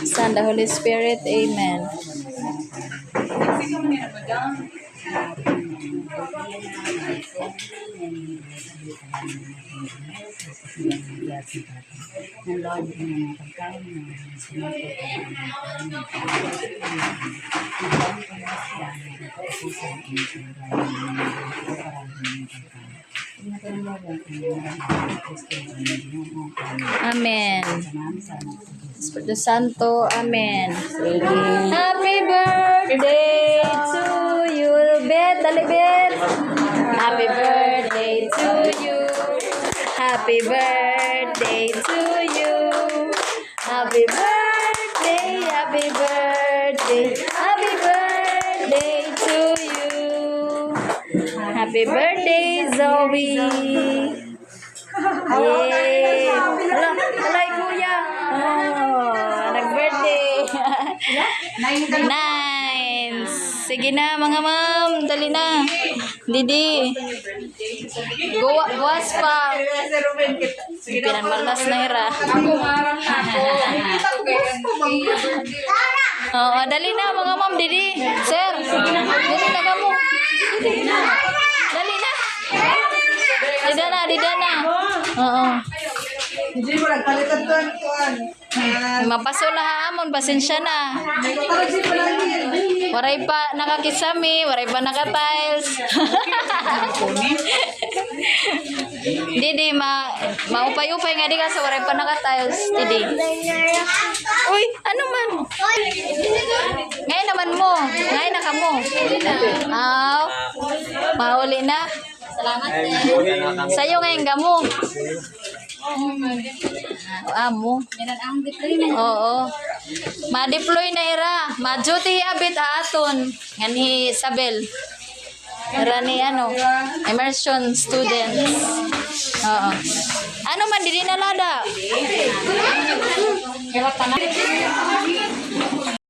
Son, the Holy Spirit. Amen. Amen. Espiritu Santo. Amen. Happy birthday to you, Bet. Dali, Bet. Happy birthday to you. Happy birthday to you. Happy birthday, happy birthday, happy birthday to you. Happy birthday, Zoe. Yay! Alay, kuya. Oh, nag-birthday. Nice. Sige na, mga ma'am. Dali na. Didi. Buwas pa. Pinanmaldas na hira. Oo, dali na, mga ma'am. Didi. Sir, didi na ka mo. Dali na. Dida na. Oo. Hindi mo nagpalitan to kuan. Mapaso na hamon, pasensya na. Waray pa nakakisami, waray pa naka-tiles. Didi, maupay-upay nga di ka sa waray pa naka-tiles. Didi. Uy, ano man? Ngayon naman mo. Ngayon na ka mo. Aw, mauli na. Salamat din. Sa'yo ngayon ka mo. Amo. Oo. Ma-deploy na ira. Ma-duty abit aton. Ngani Isabel. Ira ni immersion students. Oo. Ano man dili na lada?